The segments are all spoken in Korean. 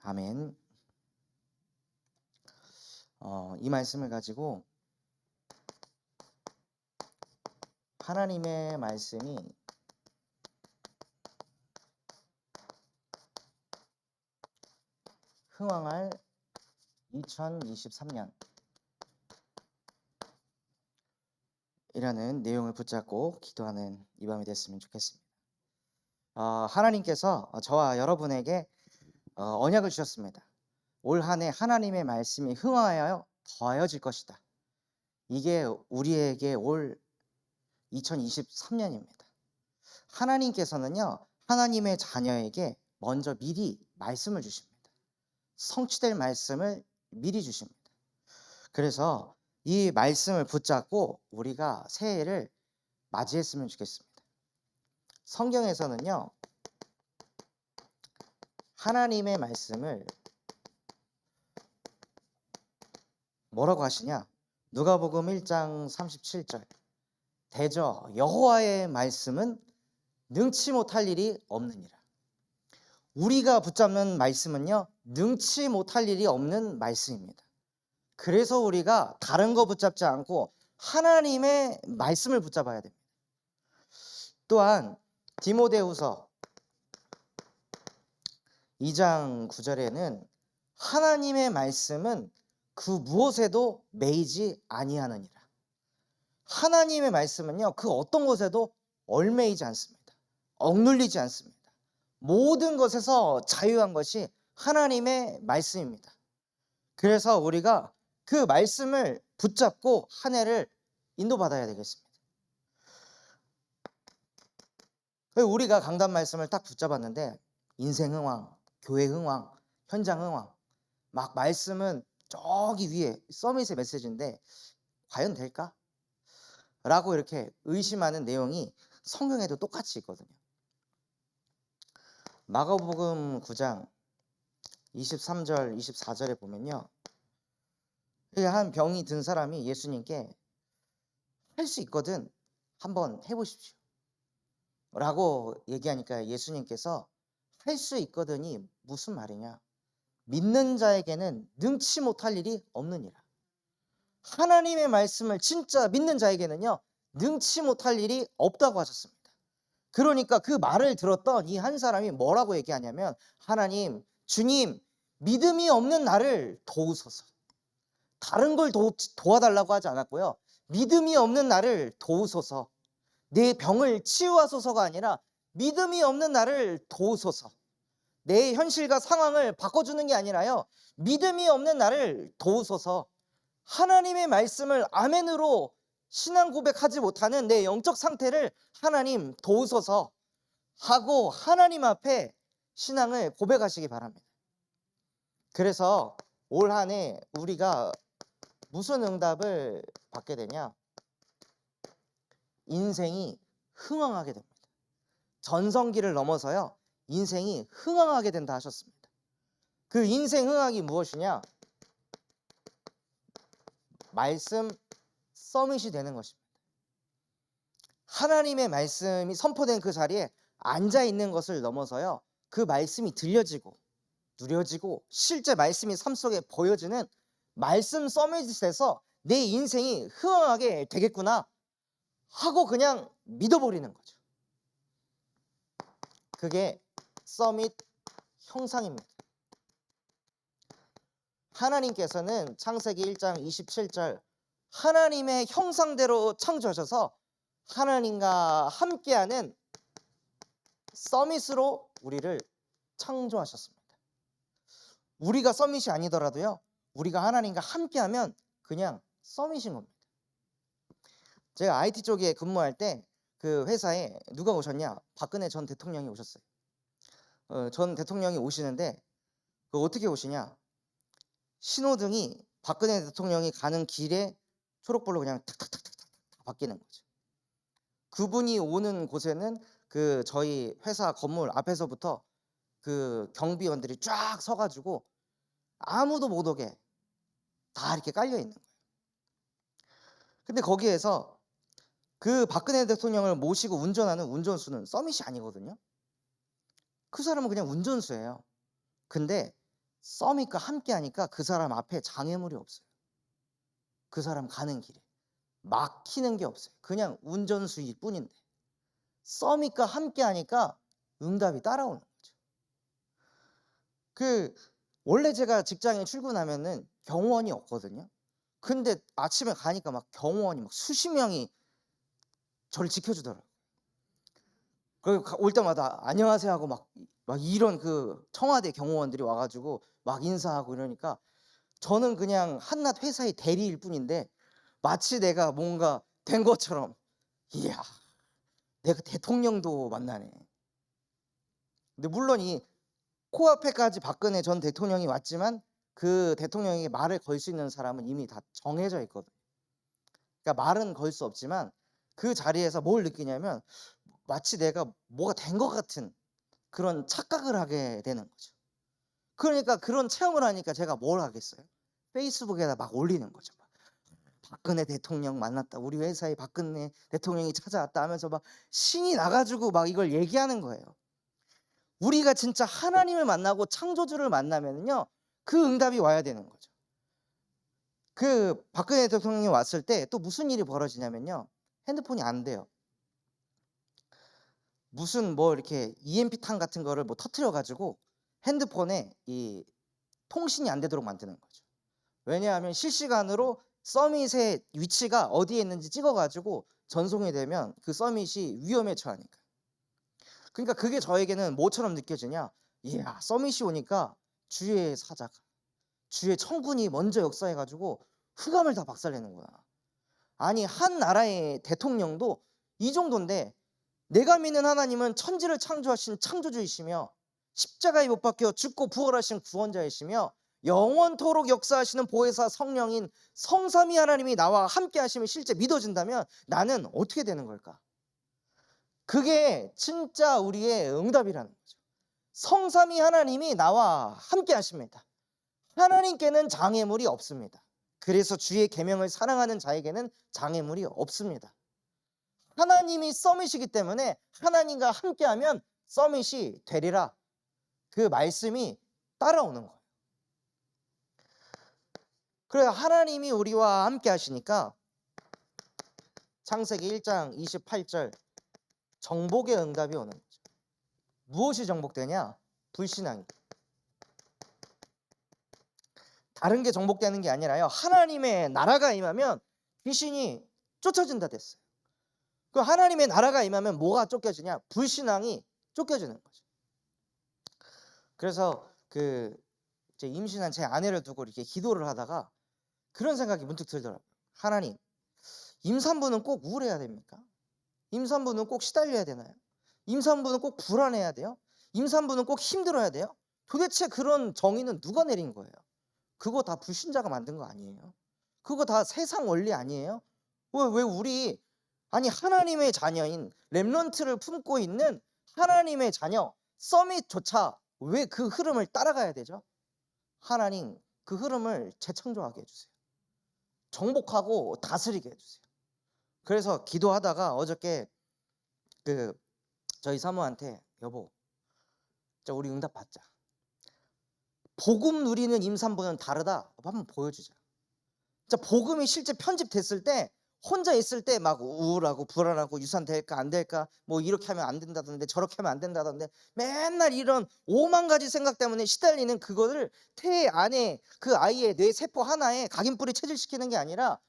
아멘. 이 말씀을 가지고 하나님의 말씀이 흥왕할 2023년 이라는 내용을 붙잡고 기도하는 이 밤이 됐으면 좋겠습니다. 하나님께서 저와 여러분에게 언약을 주셨습니다. 올 한 해 하나님의 말씀이 흥하여 더하여질 것이다. 이게 우리에게 올 2023년입니다. 하나님께서는요, 하나님의 자녀에게 먼저 미리 말씀을 주십니다. 성취될 말씀을 미리 주십니다. 그래서 이 말씀을 붙잡고 우리가 새해를 맞이했으면 좋겠습니다. 성경에서는요, 하나님의 말씀을 뭐라고 하시냐? 누가복음 1장 37절. 대저 여호와의 말씀은 능치 못할 일이 없느니라. 우리가 붙잡는 말씀은요, 능치 못할 일이 없는 말씀입니다. 그래서 우리가 다른 거 붙잡지 않고 하나님의 말씀을 붙잡아야 됩니다. 또한 디모데후서 2장 9절에는 하나님의 말씀은 그 무엇에도 매이지 아니하느니라. 하나님의 말씀은요, 그 어떤 것에도 얽매이지 않습니다. 억눌리지 않습니다. 모든 것에서 자유한 것이 하나님의 말씀입니다. 그래서 우리가 그 말씀을 붙잡고 한 해를 인도받아야 되겠습니다. 우리가 강단 말씀을 딱 붙잡았는데 인생 흥왕, 교회 흥왕, 현장 흥왕, 막 말씀은 저기 위에 서밋의 메시지인데 과연 될까? 라고 이렇게 의심하는 내용이 성경에도 똑같이 있거든요. 마가복음 9장 23절, 24절에 보면요, 한 병이 든 사람이 예수님께 할 수 있거든 한번 해보십시오 라고 얘기하니까 예수님께서 할 수 있거든이 무슨 말이냐? 믿는 자에게는 능치 못할 일이 없느니라. 하나님의 말씀을 진짜 믿는 자에게는요, 능치 못할 일이 없다고 하셨습니다. 그러니까 그 말을 들었던 이 한 사람이 뭐라고 얘기하냐면, 하나님, 주님, 믿음이 없는 나를 도우소서. 다른 걸 도와달라고 하지 않았고요, 믿음이 없는 나를 도우소서. 내 병을 치유하소서가 아니라 믿음이 없는 나를 도우소서. 내 현실과 상황을 바꿔주는 게 아니라요, 믿음이 없는 나를 도우소서. 하나님의 말씀을 아멘으로 신앙 고백하지 못하는 내 영적 상태를 하나님 도우소서 하고 하나님 앞에 신앙을 고백하시기 바랍니다. 그래서 올 한 해 우리가 무슨 응답을 받게 되냐? 인생이 흥왕하게 됩니다. 전성기를 넘어서요, 인생이 흥왕하게 된다 하셨습니다. 그 인생 흥왕이 무엇이냐? 말씀 서밋이 되는 것입니다. 하나님의 말씀이 선포된 그 자리에 앉아 있는 것을 넘어서요, 그 말씀이 들려지고 누려지고 실제 말씀이 삶 속에 보여지는 말씀 서밋에서 내 인생이 흥왕하게 되겠구나 하고 그냥 믿어버리는 거죠. 그게 서밋 형상입니다. 하나님께서는 창세기 1장 27절 하나님의 형상대로 창조하셔서 하나님과 함께하는 서밋으로 우리를 창조하셨습니다. 우리가 서밋이 아니더라도요, 우리가 하나님과 함께하면 그냥 서밋인 겁니다. 제가 IT 쪽에 근무할 때 그 회사에 누가 오셨냐? 박근혜 전 대통령이 오셨어요. 전 대통령이 오시는데 어떻게 오시냐? 신호등이 박근혜 대통령이 가는 길에 초록불로 그냥 탁탁탁탁탁 바뀌는 거죠. 그분이 오는 곳에는 그 저희 회사 건물 앞에서부터 그 경비원들이 쫙 서가지고 아무도 못 오게 다 이렇게 깔려 있는 거예요. 근데 거기에서 그 박근혜 대통령을 모시고 운전하는 운전수는 서밋이 아니거든요. 그 사람은 그냥 운전수예요. 근데 썸이과 함께 하니까 그 사람 앞에 장애물이 없어요. 그 사람 가는 길에 막히는 게 없어요. 그냥 운전수일 뿐인데 썸이과 함께 하니까 응답이 따라오는 거죠. 그 원래 제가 직장에 출근하면은 경호원이 없거든요. 근데 아침에 가니까 막 경호원이 막 수십 명이 저를 지켜주더라고요. 그리고 올 때마다 안녕하세요 하고 막 이런 그 청와대 경호원들이 와 가지고 막 인사하고 이러니까 저는 그냥 한낱 회사의 대리일 뿐인데 마치 내가 뭔가 된 것처럼 '이야 내가 대통령도 만나네.' 근데 물론 이 코앞에까지 박근혜 전 대통령이 왔지만 그 대통령에게 말을 걸 수 있는 사람은 이미 다 정해져 있거든요. 그러니까 말은 걸 수 없지만 그 자리에서 뭘 느끼냐면 마치 내가 뭐가 된 것 같은 그런 착각을 하게 되는 거죠. 그러니까 그런 체험을 하니까 제가 뭘 하겠어요? 페이스북에다 막 올리는 거죠. 막 "박근혜 대통령 만났다. 우리 회사에 박근혜 대통령이 찾아왔다." 하면서 막 신이 나 가지고 막 이걸 얘기하는 거예요. 우리가 진짜 하나님을 만나고 창조주를 만나면은요. 그 응답이 와야 되는 거죠. 그 박근혜 대통령이 왔을 때 또 무슨 일이 벌어지냐면요. 핸드폰이 안 돼요. 무슨 뭐 이렇게 EMP탄 같은 거를 뭐 터뜨려 가지고 핸드폰에 이 통신이 안 되도록 만드는 거죠. 왜냐하면 실시간으로 서밋의 위치가 어디에 있는지 찍어 가지고 전송이 되면 그 서밋이 위험에 처하니까. 그러니까 그게 저에게는 뭐처럼 느껴지냐? 이야, 서밋이 오니까 주의 사자가, 주의 천군이 먼저 역사해 가지고 흑암을 다 박살내는구나. 아니 한 나라의 대통령도 이 정도인데 내가 믿는 하나님은 천지를 창조하신 창조주이시며 십자가에 못 박혀 죽고 부활하신 구원자이시며 영원토록 역사하시는 보혜사 성령인 성삼위 하나님이 나와 함께 하심이 실제 믿어진다면 나는 어떻게 되는 걸까? 그게 진짜 우리의 응답이라는 거죠. 성삼위 하나님이 나와 함께 하십니다. 하나님께는 장애물이 없습니다. 그래서 주의 계명을 사랑하는 자에게는 장애물이 없습니다. 하나님이 서밋이기 때문에 하나님과 함께하면 서밋이 되리라. 그 말씀이 따라오는 거예요. 그래서 하나님이 우리와 함께 하시니까 창세기 1장 28절 정복의 응답이 오는 거죠. 무엇이 정복되냐? 불신앙이. 다른 게 정복되는 게 아니라요. 하나님의 나라가 임하면 귀신이 쫓아진다 됐어요. 그 하나님의 나라가 임하면 뭐가 쫓겨지냐? 불신앙이 쫓겨지는 거죠. 그래서 그 이제 임신한 제 아내를 두고 이렇게 기도를 하다가 그런 생각이 문득 들더라고요. 하나님, 임산부는 꼭 우울해야 됩니까? 임산부는 꼭 시달려야 되나요? 임산부는 꼭 불안해야 돼요? 임산부는 꼭 힘들어야 돼요? 도대체 그런 정의는 누가 내린 거예요? 그거 다 불신자가 만든 거 아니에요? 그거 다 세상 원리 아니에요? 왜 우리 아니 하나님의 자녀인 렘넌트를 품고 있는 하나님의 자녀 서밋조차 왜 그 흐름을 따라가야 되죠? 하나님 그 흐름을 재창조하게 해주세요. 정복하고 다스리게 해주세요. 그래서 기도하다가 어저께 그 저희 사모한테 여보 진짜 우리 응답 받자. 복음 누리는 임산부는 다르다. 한번 보여주자. 진짜 복음이 실제 편집됐을 때 혼자 있을 때 막 우울하고 불안하고 유산 될까 안 될까 뭐 이렇게 하면 안 된다던데 저렇게 하면 안 된다던데 맨날 이런 5만 가지 생각 때문에 시달리는 그거를 태 안에 그 아이의 뇌 세포 하나에 각인뿌리 체질시키는 게 아니라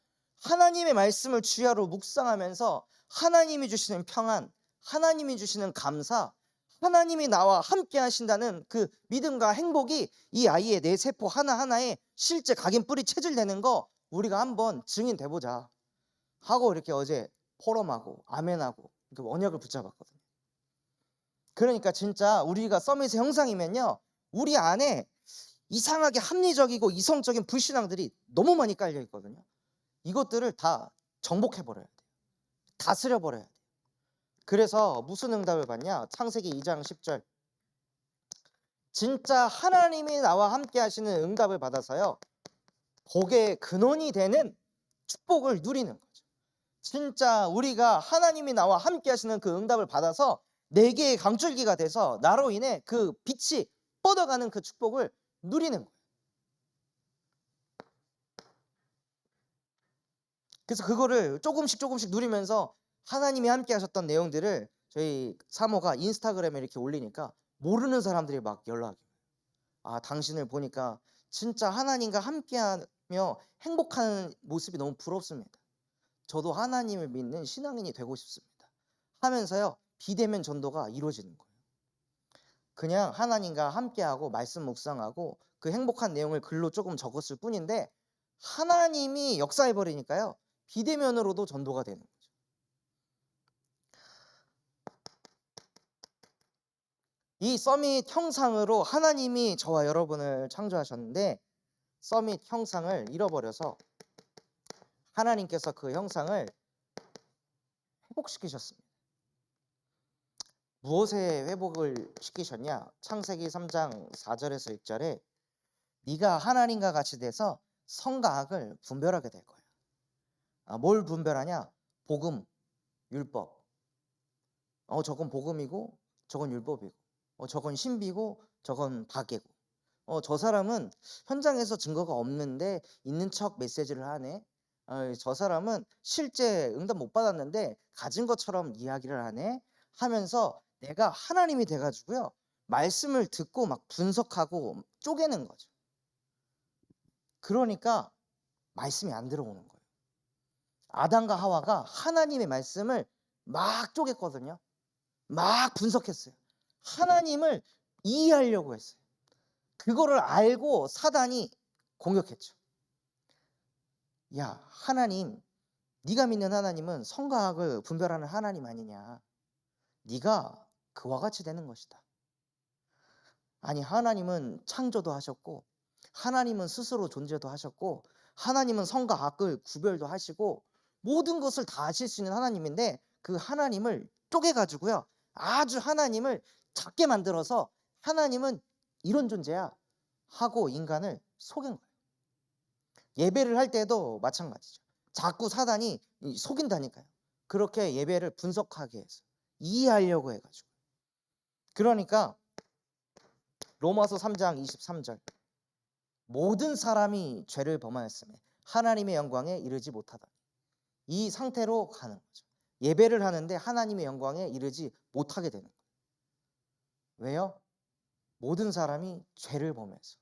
하나님의 말씀을 주야로 묵상하면서 하나님이 주시는 평안, 하나님이 주시는 감사, 하나님이 나와 함께 하신다는 그 믿음과 행복이 이 아이의 뇌 세포 하나하나에 실제 각인뿌리 체질되는 거 우리가 한번 증인돼 보자 하고 이렇게 어제 포럼하고 아멘하고 이렇게 언약을 붙잡았거든요. 그러니까 진짜 우리가 서밋의 형상이면요 우리 안에 이상하게 합리적이고 이성적인 불신앙들이 너무 많이 깔려 있거든요. 이것들을 다 정복해 버려야 돼요. 다스려 버려야 돼요. 그래서 무슨 응답을 받냐? 창세기 2장 10절. 진짜 하나님이 나와 함께 하시는 응답을 받아서요. 복의 근원이 되는 축복을 누리는 거죠. 진짜 우리가 하나님이 나와 함께 하시는 그 응답을 받아서 네 개의 강줄기가 돼서 나로 인해 그 빛이 뻗어가는 그 축복을 누리는 거예요. 그래서 그거를 조금씩 누리면서 하나님이 함께 하셨던 내용들을 저희 사모가 인스타그램에 이렇게 올리니까 모르는 사람들이 막 연락이 와요. 당신을 보니까 진짜 하나님과 함께하며 행복한 모습이 너무 부럽습니다. 저도 하나님을 믿는 신앙인이 되고 싶습니다. 하면서요, 비대면 전도가 이루어지는 거예요. 그냥 하나님과 함께하고 말씀 묵상하고 그 행복한 내용을 글로 조금 적었을 뿐인데 하나님이 역사해 버리니까요, 비대면으로도 전도가 되는 거죠. 이 서밋 형상으로 하나님이 저와 여러분을 창조하셨는데 서밋 형상을 잃어버려서 하나님께서 그 형상을 회복시키셨습니다. 무엇에 회복을 시키셨냐? 창세기 3장 4절에서 6절에 네가 하나님과 같이 돼서 선과 악을 분별하게 될 거야. 뭘 분별하냐? 복음, 율법. 저건 복음이고 저건 율법이고 저건 신비고 저건 박애고 저 사람은 현장에서 증거가 없는데 있는 척 메시지를 하네. 저 사람은 실제 응답 못 받았는데 가진 것처럼 이야기를 하네 하면서 내가 하나님이 돼가지고요, 말씀을 듣고 막 분석하고 쪼개는 거죠. 그러니까 말씀이 안 들어오는 거예요. 아담과 하와가 하나님의 말씀을 막 쪼갰거든요. 막 분석했어요. 하나님을 이해하려고 했어요. 그거를 알고 사단이 공격했죠. 야, 하나님, 네가 믿는 하나님은 선과 악을 분별하는 하나님 아니냐. 네가 그와 같이 되는 것이다. 아니, 하나님은 창조도 하셨고 하나님은 스스로 존재도 하셨고 하나님은 선과 악을 구별도 하시고 모든 것을 다 아실 수 있는 하나님인데 그 하나님을 쪼개가지고요, 아주 하나님을 작게 만들어서 하나님은 이런 존재야 하고 인간을 속인 거예요. 예배를 할 때도 마찬가지죠. 자꾸 사단이 속인다니까요. 그렇게 예배를 분석하게 해서 이해하려고 해가지고. 그러니까 로마서 3장 23절 모든 사람이 죄를 범하였으며 하나님의 영광에 이르지 못하다. 이 상태로 가는 거죠. 예배를 하는데 하나님의 영광에 이르지 못하게 되는 거예요. 왜요? 모든 사람이 죄를 범해서.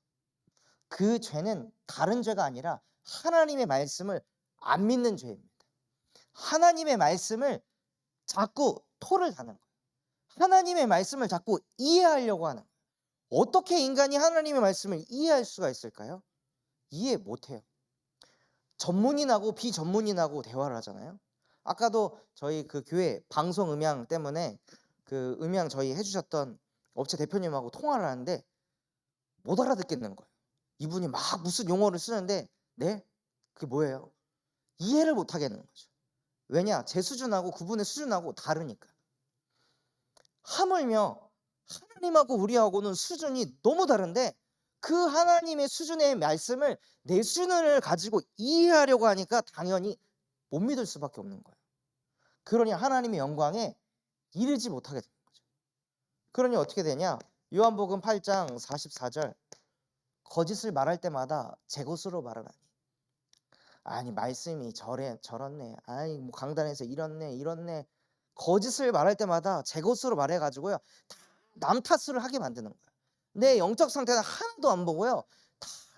그 죄는 다른 죄가 아니라 하나님의 말씀을 안 믿는 죄입니다. 하나님의 말씀을 자꾸 토를 다는 거예요. 하나님의 말씀을 자꾸 이해하려고 하는 거예요. 어떻게 인간이 하나님의 말씀을 이해할 수가 있을까요? 이해 못해요. 전문인하고 비전문인하고 대화를 하잖아요. 아까도 저희 그 교회 방송 음향 때문에 그 음향 저희 해주셨던 업체 대표님하고 통화를 하는데 못 알아듣겠는 거예요. 이분이 막 무슨 용어를 쓰는데 네? 그게 뭐예요? 이해를 못 하겠는 거죠. 왜냐? 제 수준하고 그분의 수준하고 다르니까. 하물며 하나님하고 우리하고는 수준이 너무 다른데 그 하나님의 수준의 말씀을 내 수준을 가지고 이해하려고 하니까 당연히 못 믿을 수밖에 없는 거예요. 그러니 하나님의 영광에 이르지 못하게 되는 거죠. 그러니 어떻게 되냐? 요한복음 8장 44절 거짓을 말할 때마다 제 것으로 말하라니. 아니 말씀이 저렇네. 아니 뭐 강단에서 이렇네. 거짓을 말할 때마다 제 것으로 말해가지고요, 남 탓을 하게 만드는 거예요. 내 영적 상태는 하나도 안 보고요,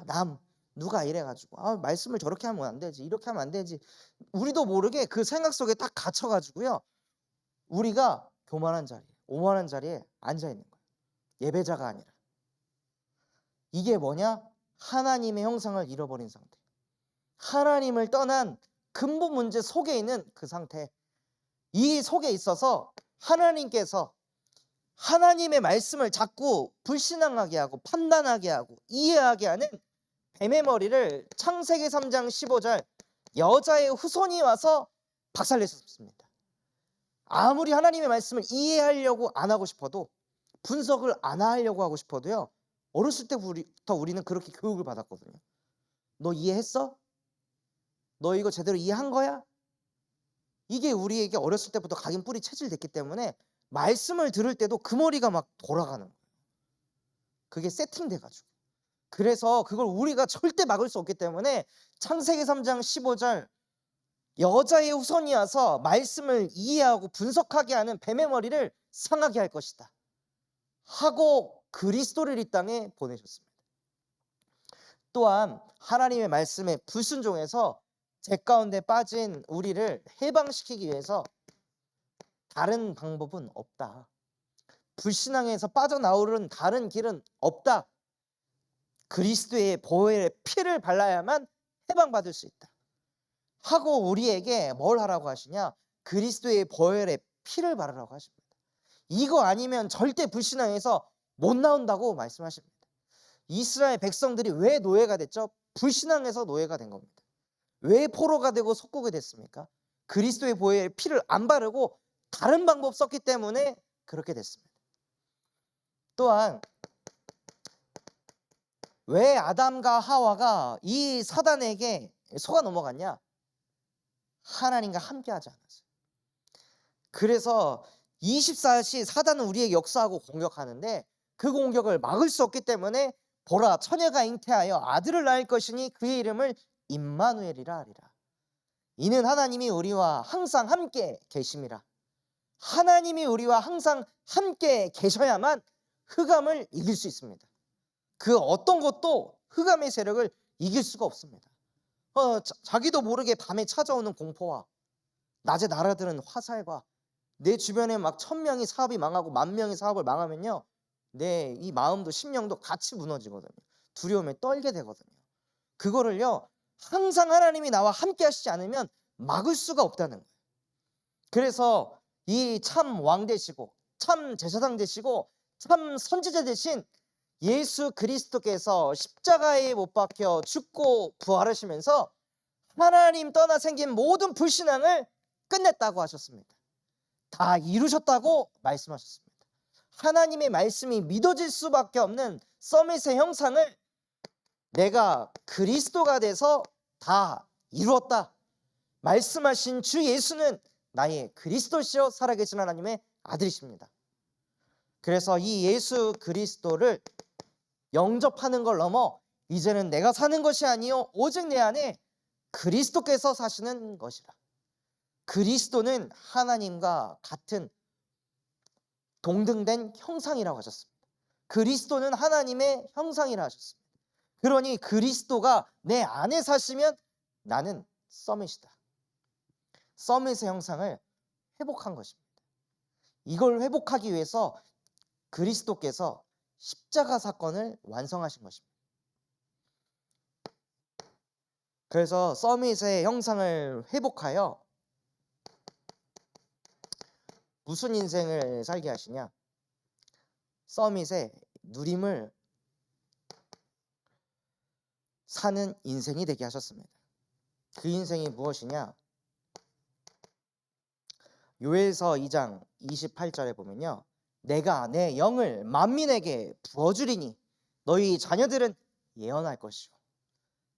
다 누가 이래가지고 말씀을 저렇게 하면 안 되지, 이렇게 하면 안 되지. 우리도 모르게 그 생각 속에 딱 갇혀가지고요, 우리가 교만한 자리에, 오만한 자리에 앉아 있는 거예요. 예배자가 아니라. 이게 뭐냐? 하나님의 형상을 잃어버린 상태. 하나님을 떠난 근본 문제 속에 있는 그 상태. 이 속에 있어서 하나님께서 하나님의 말씀을 자꾸 불신앙하게 하고 판단하게 하고 이해하게 하는 뱀의 머리를 창세기 3장 15절 여자의 후손이 와서 박살냈습니다. 아무리 하나님의 말씀을 이해하려고 안 하고 싶어도, 분석을 안 하려고 하고 싶어도요, 어렸을 때부터 우리는 그렇게 교육을 받았거든요. 너 이해했어? 너 이거 제대로 이해한 거야? 이게 우리에게 어렸을 때부터 각인 뿌리 체질됐기 때문에 말씀을 들을 때도 그 머리가 막 돌아가는 거예요. 그게 세팅돼가지고. 그래서 그걸 우리가 절대 막을 수 없기 때문에 창세기 3장 15절 여자의 후손이 와서 말씀을 이해하고 분석하게 하는 뱀의 머리를 상하게 할 것이다 하고 그리스도를 이 땅에 보내셨습니다. 또한 하나님의 말씀에 불순종해서 죄 가운데 빠진 우리를 해방시키기 위해서 다른 방법은 없다. 불신앙에서 빠져나오는 다른 길은 없다. 그리스도의 보혈의 피를 발라야만 해방받을 수 있다 하고 우리에게 뭘 하라고 하시냐? 그리스도의 보혈의 피를 바르라고 하십니다. 이거 아니면 절대 불신앙에서 못 나온다고 말씀하십니다. 이스라엘 백성들이 왜 노예가 됐죠? 불신앙에서 노예가 된 겁니다. 왜 포로가 되고 속국이 됐습니까? 그리스도의 보혈의 피를 안 바르고 다른 방법 썼기 때문에 그렇게 됐습니다. 또한 왜 아담과 하와가 이 사단에게 속아 넘어갔냐? 하나님과 함께하지 않았어요. 그래서 24시 사단은 우리에게 역사하고 공격하는데 그 공격을 막을 수 없기 때문에 보라 처녀가 잉태하여 아들을 낳을 것이니 그의 이름을 임마누엘이라 하리라. 이는 하나님이 우리와 항상 함께 계심이라. 하나님이 우리와 항상 함께 계셔야만 흑암을 이길 수 있습니다. 그 어떤 것도 흑암의 세력을 이길 수가 없습니다. 자기도 모르게 밤에 찾아오는 공포와 낮에 날아드는 화살과 내 주변에 막 1000명이 사업이 망하고 10,000명이 사업을 망하면요, 내 이 마음도 심령도 같이 무너지거든요. 두려움에 떨게 되거든요. 그거를요, 항상 하나님이 나와 함께 하시지 않으면 막을 수가 없다는 거예요. 그래서 이 참 왕 되시고 참 제사장 되시고 참 선지자 되신 예수 그리스도께서 십자가에 못 박혀 죽고 부활하시면서 하나님 떠나 생긴 모든 불신앙을 끝냈다고 하셨습니다. 다 이루셨다고 말씀하셨습니다. 하나님의 말씀이 믿어질 수밖에 없는 서밋의 형상을 내가 그리스도가 돼서 다 이루었다 말씀하신 주 예수는 나의 그리스도시요 살아계신 하나님의 아들이십니다. 그래서 이 예수 그리스도를 영접하는 걸 넘어 이제는 내가 사는 것이 아니요 오직 내 안에 그리스도께서 사시는 것이라. 그리스도는 하나님과 같은 동등된 형상이라고 하셨습니다. 그리스도는 하나님의 형상이라 하셨습니다. 그러니 그리스도가 내 안에 사시면 나는 서밋이다. 서밋의 형상을 회복한 것입니다. 이걸 회복하기 위해서 그리스도께서 십자가 사건을 완성하신 것입니다. 그래서 서밋의 형상을 회복하여 무슨 인생을 살게 하시냐? 서밋의 누림을 사는 인생이 되게 하셨습니다. 그 인생이 무엇이냐? 요엘서 2장 28절에 보면요, 내가 내 영을 만민에게 부어주리니 너희 자녀들은 예언할 것이요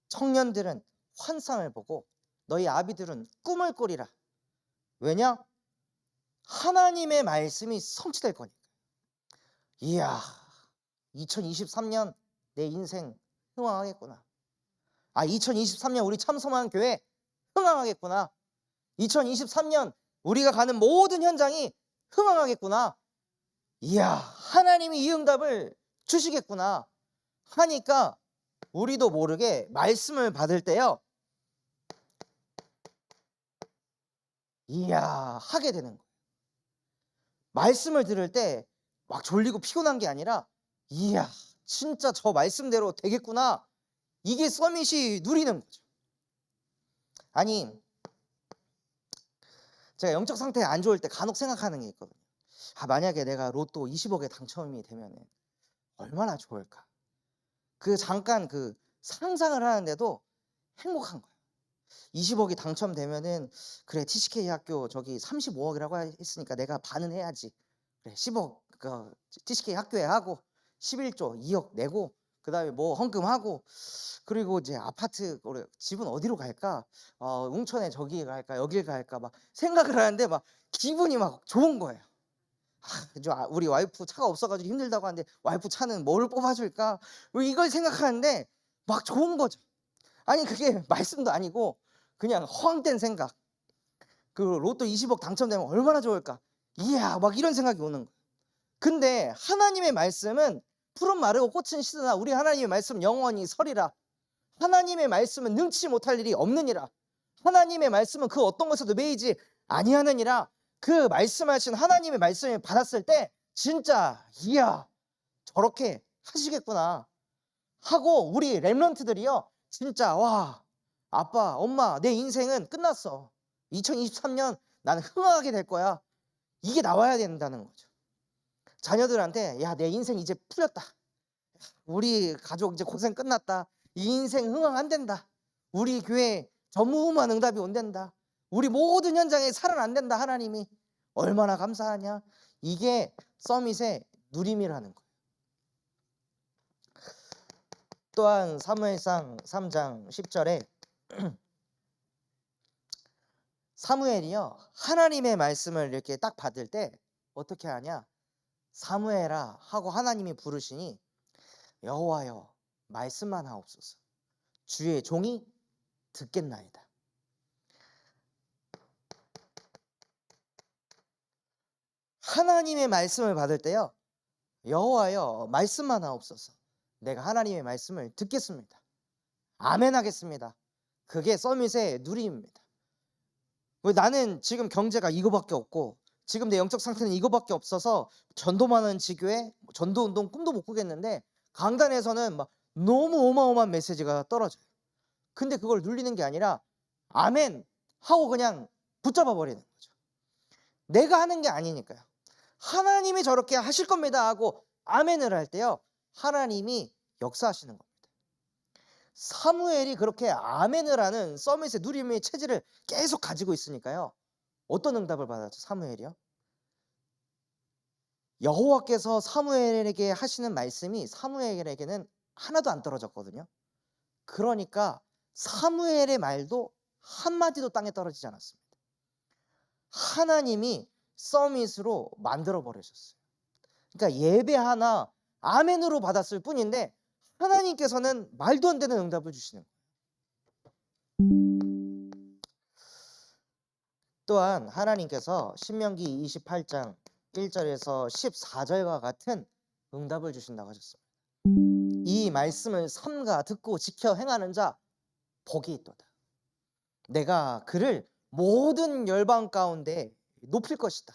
청년들은 환상을 보고 너희 아비들은 꿈을 꾸리라. 왜냐? 하나님의 말씀이 성취될 거니까. 이야, 2023년 내 인생 흥황하겠구나. 2023년 우리 참소만 교회 흥황하겠구나. 2023년 우리가 가는 모든 현장이 흥황하겠구나. 이야, 하나님이 이 응답을 주시겠구나 하니까 우리도 모르게 말씀을 받을 때요, 이야 하게 되는 거예요. 말씀을 들을 때 막 졸리고 피곤한 게 아니라 이야 진짜 저 말씀대로 되겠구나, 이게 서밋이 누리는 거죠. 아니, 제가 영적 상태 안 좋을 때 간혹 생각하는 게 있거든요. 만약에 내가 로또 20억에 당첨이 되면 얼마나 좋을까. 그 잠깐 그 상상을 하는데도 행복한 거예요. 20억이 당첨되면은 그래 TCK 학교 저기 35억이라고 했으니까 내가 반은 해야지. 그래 10억 그 TCK 학교에 하고 11조 2억 내고 그다음에 뭐 헌금하고 그리고 이제 아파트 집은 어디로 갈까? 웅천에 저기 갈까? 여길 갈까? 막 생각을 하는데 막 기분이 막 좋은 거예요. 우리 와이프 차가 없어가지고 힘들다고 하는데 와이프 차는 뭘 뽑아줄까? 뭐 이걸 생각하는데 막 좋은 거죠. 아니 그게 말씀도 아니고 그냥 허황된 생각. 그 로또 20억 당첨되면 얼마나 좋을까? 이야 막 이런 생각이 오는 거예요. 근데 하나님의 말씀은 푸른 마르고 꽃은 시드나 우리 하나님의 말씀 영원히 서리라. 하나님의 말씀은 능치 못할 일이 없느니라. 하나님의 말씀은 그 어떤 것에도 매이지 아니하느니라. 그 말씀하신 하나님의 말씀을 받았을 때 진짜 이야 저렇게 하시겠구나 하고 우리 렘넌트들이요 진짜 와 아빠 엄마 내 인생은 끝났어. 2023년 나는 흥하게 될 거야. 이게 나와야 된다는 거죠. 자녀들한테 야 내 인생 이제 풀렸다. 우리 가족 이제 고생 끝났다. 이 인생 흥황 안 된다. 우리 교회 전무후무한 응답이 온댄다. 우리 모든 현장에 살아난댄다. 하나님이 얼마나 감사하냐. 이게 서밋의 누림이라는 거예요. 또한 사무엘상 3장 10절에 사무엘이요 하나님의 말씀을 이렇게 딱 받을 때 어떻게 하냐. 사무엘아 하고 하나님이 부르시니 여호와여 말씀만 하옵소서. 주의 종이 듣겠나이다. 하나님의 말씀을 받을 때요 여호와여 말씀만 하옵소서. 내가 하나님의 말씀을 듣겠습니다. 아멘 하겠습니다. 그게 서밋의 누림입니다. 왜 나는 지금 경제가 이거밖에 없고 지금 내 영적 상태는 이거밖에 없어서 전도만 하는 지교에 전도운동 꿈도 못 꾸겠는데 강단에서는 막 너무 어마어마한 메시지가 떨어져요. 근데 그걸 눌리는 게 아니라 아멘 하고 그냥 붙잡아 버리는 거죠. 내가 하는 게 아니니까요. 하나님이 저렇게 하실 겁니다 하고 아멘을 할 때요 하나님이 역사하시는 겁니다. 사무엘이 그렇게 아멘을 하는 서밋의 누림의 체질을 계속 가지고 있으니까요 어떤 응답을 받았죠? 사무엘이요 여호와께서 사무엘에게 하시는 말씀이 사무엘에게는 하나도 안 떨어졌거든요. 그러니까 사무엘의 말도 한마디도 땅에 떨어지지 않았습니다. 하나님이 서밋으로 만들어 버리셨어요. 그러니까 예배 하나 아멘으로 받았을 뿐인데 하나님께서는 말도 안 되는 응답을 주시는 거예요. 또한 하나님께서 신명기 28장 1절에서 14절과 같은 응답을 주신다고 하셨습니다. 이 말씀을 삼가 듣고 지켜 행하는 자 복이 있도다. 내가 그를 모든 열방 가운데 높일 것이다.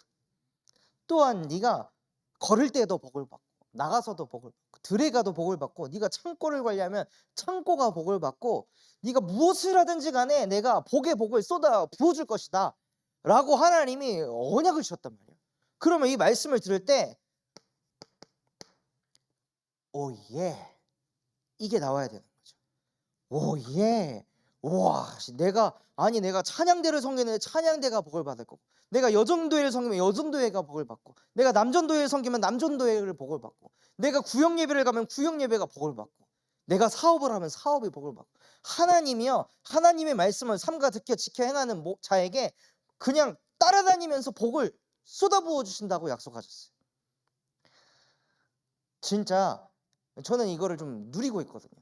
또한 네가 걸을 때도 복을 받고 나가서도 복을 받고 들에 가도 복을 받고 네가 창고를 관리하면 창고가 복을 받고 네가 무엇을 하든지 간에 내가 복의 복을 쏟아 부어줄 것이다 라고 하나님이 언약을 주셨단 말이에요. 그러면 이 말씀을 들을 때 오예 이게 나와야 되는 거죠. 오예 와 내가 찬양대를 섬기는데 찬양대가 복을 받을 거고 내가 여정도회를 섬기면 여정도회가 복을 받고 내가 남전도회를 섬기면 남전도회를 복을 받고 내가 구역예배를 가면 구역예배가 복을 받고 내가 사업을 하면 사업이 복을 받고 하나님이요 하나님의 말씀을 삼가 듣겨 지켜 행하는 자에게 그냥 따라다니면서 복을 쏟아부어 주신다고 약속하셨어요. 진짜 저는 이거를 좀 누리고 있거든요.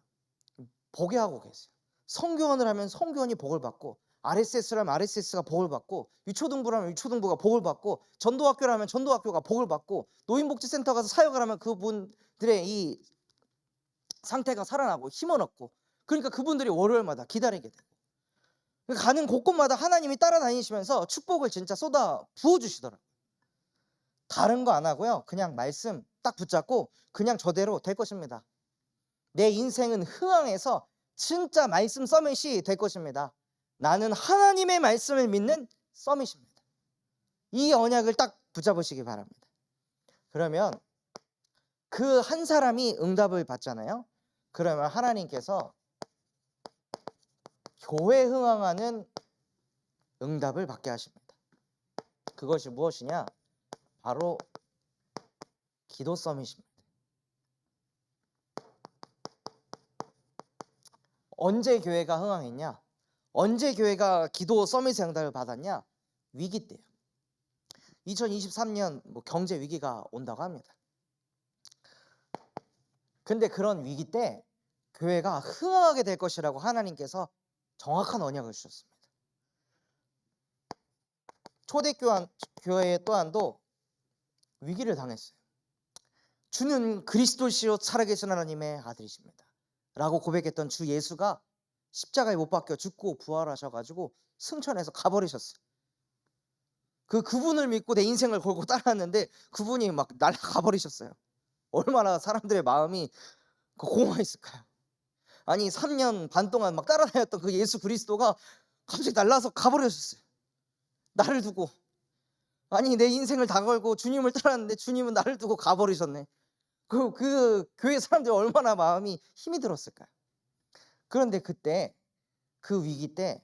보게 하고 계세요. 성교원을 하면 성교원이 복을 받고 RSS를 하면 RSS가 복을 받고 유초등부를 하면 유초등부가 복을 받고 전도학교를 하면 전도학교가 복을 받고 노인복지센터 가서 사역을 하면 그분들의 이 상태가 살아나고 힘을 얻고 그러니까 그분들이 월요일마다 기다리게 되고 가는 곳곳마다 하나님이 따라다니시면서 축복을 진짜 쏟아 부어주시더라고요. 다른 거 안 하고요 그냥 말씀 딱 붙잡고 그냥 저대로 될 것입니다. 내 인생은 흥황해서 진짜 말씀 서밋이 될 것입니다. 나는 하나님의 말씀을 믿는 서밋입니다. 이 언약을 딱 붙잡으시기 바랍니다. 그러면 그 한 사람이 응답을 받잖아요. 그러면 하나님께서 교회 흥황하는 응답을 받게 하십니다. 그것이 무엇이냐? 바로 기도 서밋입니다. 언제 교회가 흥황했냐? 언제 교회가 기도 서밋의 응답을 받았냐? 위기 때요. 2023년 뭐 경제 위기가 온다고 합니다. 근데 그런 위기 때 교회가 흥하게 될 것이라고 하나님께서 정확한 언약을 주셨습니다. 초대교회 또한도 위기를 당했어요. 주는 그리스도시요 살아계신 하나님의 아들이십니다 라고 고백했던 주 예수가 십자가에 못 박혀 죽고 부활하셔가지고 승천해서 가버리셨어요. 그분을 믿고 내 인생을 걸고 따라왔는데 그분이 막 날아가 버리셨어요. 얼마나 사람들의 마음이 공허했을까요? 아니 3년 반 동안 막 따라다녔던 그 예수 그리스도가 갑자기 날라서 가버리셨어요. 나를 두고. 아니 내 인생을 다 걸고 주님을 따랐는데 주님은 나를 두고 가버리셨네. 그 교회 사람들이 얼마나 마음이 힘이 들었을까요? 그런데 그때 그 위기 때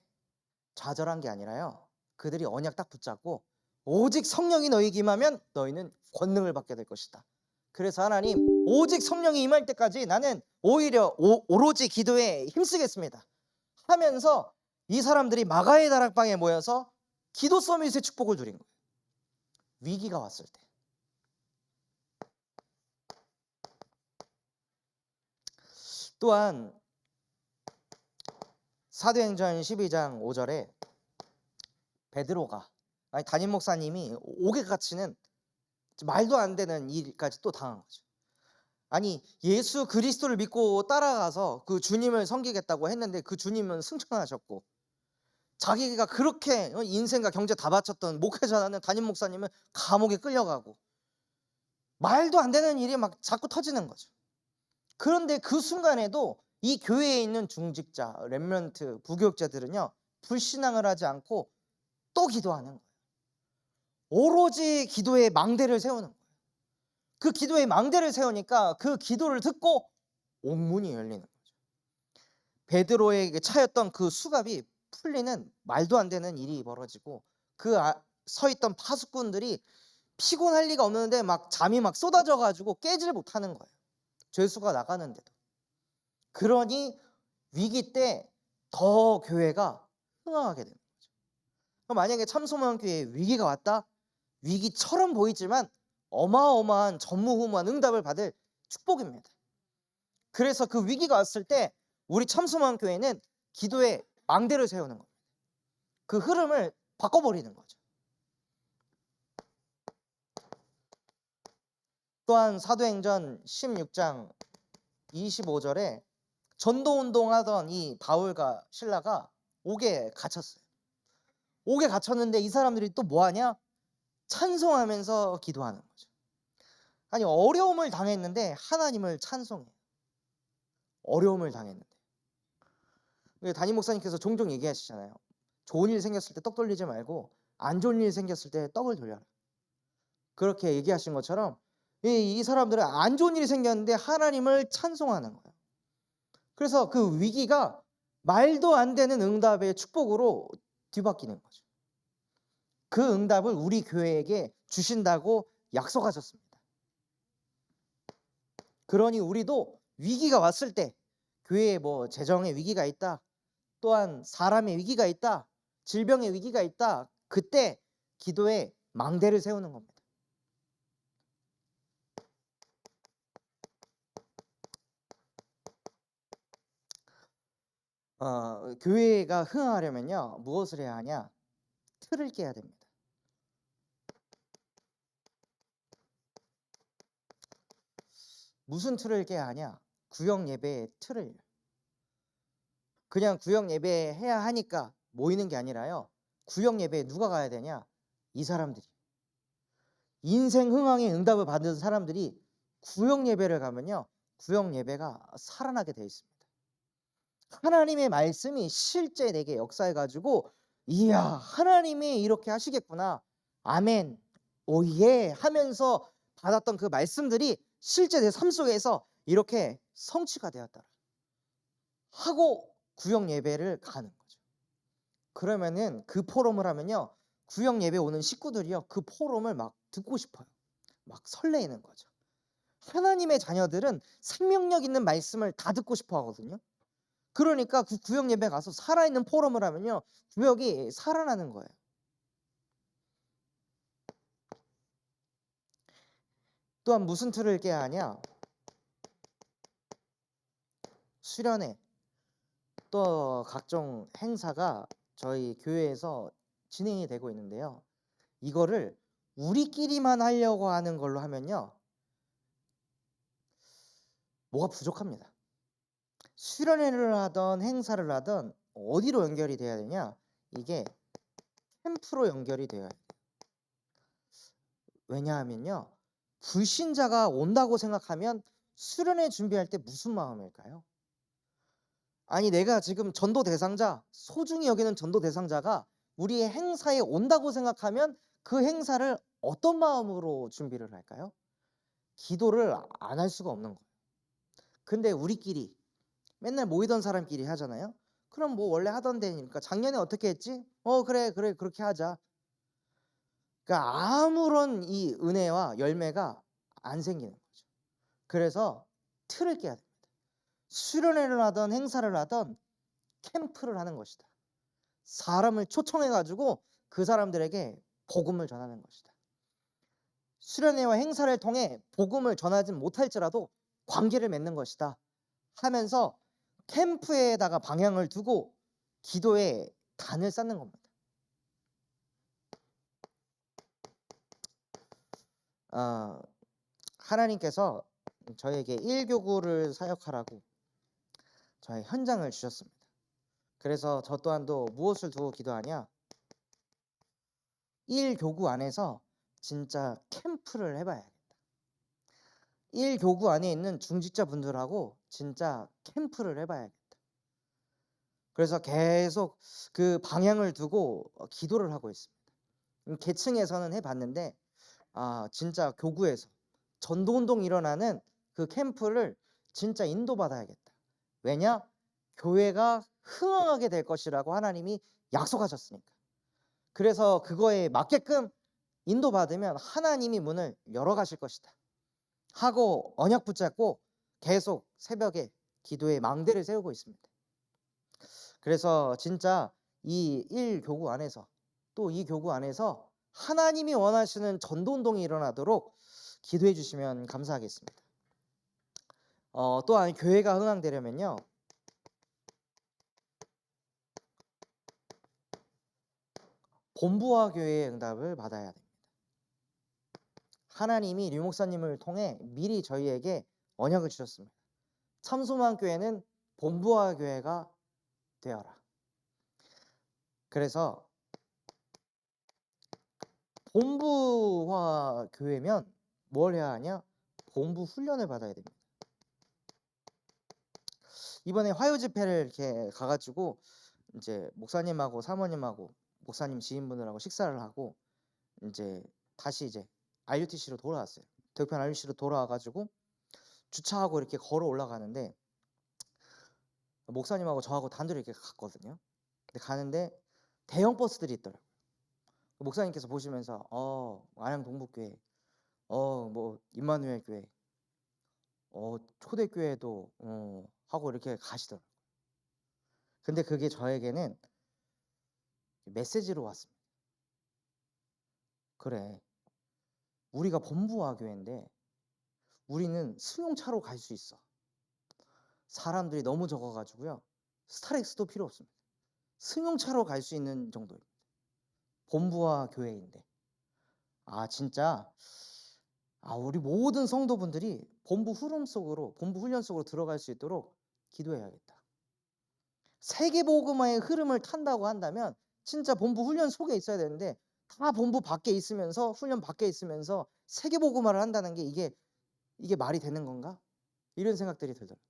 좌절한 게 아니라요, 그들이 언약 딱 붙잡고 오직 성령이 너희에게 임하면 너희는 권능을 받게 될 것이다. 그래서 하나님, 오직 성령이 임할 때까지 나는 오히려 오로지 기도에 힘쓰겠습니다 하면서 이 사람들이 마가의 다락방에 모여서 기도 서밋의 축복을 누린 거예요. 위기가 왔을 때. 또한 사도행전 12장 5절에 베드로가, 아니 담임 목사님이 옥에 갇히는 말도 안 되는 일까지 또 당한 거죠. 아니 예수 그리스도를 믿고 따라가서 그 주님을 섬기겠다고 했는데 그 주님은 승천하셨고, 자기가 그렇게 인생과 경제 다 바쳤던 목회자는 담임 목사님은 감옥에 끌려가고, 말도 안 되는 일이 막 자꾸 터지는 거죠. 그런데 그 순간에도 이 교회에 있는 중직자, 렘넌트, 부교육자들은요 불신앙을 하지 않고 또 기도하는 거예요. 오로지 기도의 망대를 세우는 거예요. 그 기도의 망대를 세우니까 그 기도를 듣고 옥문이 열리는 거죠. 베드로에게 차였던 그 수갑이 풀리는 말도 안 되는 일이 벌어지고, 그 서 있던 파수꾼들이 피곤할 리가 없는데 막 잠이 막 쏟아져 가지고 깨지를 못하는 거예요. 죄수가 나가는데도. 그러니 위기 때 더 교회가 흥황하게 되는 거죠. 그럼 만약에 참소망교회에 위기가 왔다? 위기처럼 보이지만 어마어마한 전무후무한 응답을 받을 축복입니다. 그래서 그 위기가 왔을 때 우리 참소망교회는 기도의 망대를 세우는 겁니다. 그 흐름을 바꿔버리는 거죠. 또한 사도행전 16장 25절에 전도운동하던 이 바울과 실라가 옥에 갇혔어요. 옥에 갇혔는데 이 사람들이 또 뭐하냐? 찬송하면서 기도하는 거죠. 아니 어려움을 당했는데 하나님을 찬송해요. 어려움을 당했는데. 담임 목사님께서 종종 얘기하시잖아요. 좋은 일 생겼을 때 떡 돌리지 말고 안 좋은 일 생겼을 때 떡을 돌려라. 그렇게 얘기하신 것처럼 이 사람들은 안 좋은 일이 생겼는데 하나님을 찬송하는 거예요. 그래서 그 위기가 말도 안 되는 응답의 축복으로 뒤바뀌는 거죠. 그 응답을 우리 교회에게 주신다고 약속하셨습니다. 그러니 우리도 위기가 왔을 때, 교회에 뭐 재정의 위기가 있다, 또한 사람의 위기가 있다, 질병의 위기가 있다, 그때 기도에 망대를 세우는 겁니다. 교회가 흥하려면요 무엇을 해야 하냐? 틀을 깨야 됩니다. 무슨 틀을 깨야 하냐? 구역 예배의 틀을. 그냥 구역 예배 해야 하니까 모이는 게 아니라요, 구역 예배에 누가 가야 되냐? 이 사람들이, 인생 흥황의 응답을 받은 사람들이 구역 예배를 가면요 구역 예배가 살아나게 돼 있습니다. 하나님의 말씀이 실제 내게 역사해 가지고, 이야 하나님이 이렇게 하시겠구나, 아멘, 오예 하면서 받았던 그 말씀들이 실제 내 삶 속에서 이렇게 성취가 되었더라 하고 구역 예배를 가는 거죠. 그러면은 그 포럼을 하면요 구역 예배 오는 식구들이요 그 포럼을 막 듣고 싶어요. 막 설레이는 거죠. 하나님의 자녀들은 생명력 있는 말씀을 다 듣고 싶어 하거든요. 그러니까 그 구역 예배 가서 살아있는 포럼을 하면요 구역이 살아나는 거예요. 또한 무슨 틀을 깨야 하냐? 수련회 또 각종 행사가 저희 교회에서 진행이 되고 있는데요. 이거를 우리끼리만 하려고 하는 걸로 하면요. 뭐가 부족합니다. 수련회를 하던 행사를 하던 어디로 연결이 돼야 되냐? 이게 캠프로 연결이 돼야 돼요. 왜냐하면요. 불신자가 온다고 생각하면 수련회 준비할 때 무슨 마음일까요? 아니 내가 지금 전도 대상자, 소중히 여기는 전도 대상자가 우리의 행사에 온다고 생각하면 그 행사를 어떤 마음으로 준비를 할까요? 기도를 안 할 수가 없는 거예요. 근데 우리끼리 맨날 모이던 사람끼리 하잖아요. 그럼 뭐 원래 하던 데니까 작년에 어떻게 했지? 그래 그렇게 하자. 그러니까 아무런 이 은혜와 열매가 안 생기는 거죠. 그래서 틀을 깨야 됩니다. 수련회를 하던 행사를 하던 캠프를 하는 것이다. 사람을 초청해 가지고 그 사람들에게 복음을 전하는 것이다. 수련회와 행사를 통해 복음을 전하지 못할지라도 관계를 맺는 것이다 하면서 캠프에다가 방향을 두고 기도에 단을 쌓는 겁니다. 하나님께서 저에게 1교구를 사역하라고 저의 현장을 주셨습니다. 그래서 저 또한도 무엇을 두고 기도하냐? 1교구 안에서 진짜 캠프를 해봐야겠다. 1교구 안에 있는 중직자분들하고 진짜 캠프를 해봐야겠다. 그래서 계속 그 방향을 두고 기도를 하고 있습니다. 계층에서는 해봤는데 진짜 교구에서 전도운동 일어나는 그 캠프를 진짜 인도받아야겠다. 왜냐? 교회가 흥황하게 될 것이라고 하나님이 약속하셨으니까. 그래서 그거에 맞게끔 인도받으면 하나님이 문을 열어가실 것이다 하고 언약 붙잡고 계속 새벽에 기도의 망대를 세우고 있습니다. 그래서 진짜 이 1교구 안에서 또 이 교구 안에서 하나님이 원하시는 전도운동이 일어나도록 기도해 주시면 감사하겠습니다. 또한 교회가 흥황되려면요. 본부와 교회의 응답을 받아야 됩니다. 하나님이 류 목사님을 통해 미리 저희에게 언약을 주셨습니다. 참소만 교회는 본부와 교회가 되어라. 그래서 본부와 교회면 뭘 해야 하냐? 본부 훈련을 받아야 됩니다. 이번에 화요 집회를 이렇게 가가지고 이제 목사님하고 사모님하고 목사님 지인분들하고 식사를 하고 이제 다시 이제 RUTC로 돌아왔어요. 대구편 RUTC로 돌아와가지고 주차하고 이렇게 걸어 올라가는데 목사님하고 저하고 단둘이 이렇게 갔거든요. 근데 가는데 대형 버스들이 있더라고요. 목사님께서 보시면서 안양 동북교회, 뭐 임마누엘 교회, 초대교회도 하고 이렇게 가시더라고요. 근데 그게 저에게는 메시지로 왔습니다. 그래, 우리가 본부와 교회인데 우리는 승용차로 갈 수 있어. 사람들이 너무 적어가지고요. 스타렉스도 필요 없습니다. 승용차로 갈 수 있는 정도입니다. 본부와 교회인데. 진짜 우리 모든 성도분들이 본부 흐름 속으로, 본부 훈련 속으로 들어갈 수 있도록 기도해야겠다. 세계복음화의 흐름을 탄다고 한다면 진짜 본부 훈련 속에 있어야 되는데 다 본부 밖에 있으면서 훈련 밖에 있으면서 세계복음화를 한다는 게 이게 말이 되는 건가? 이런 생각들이 들더라고요.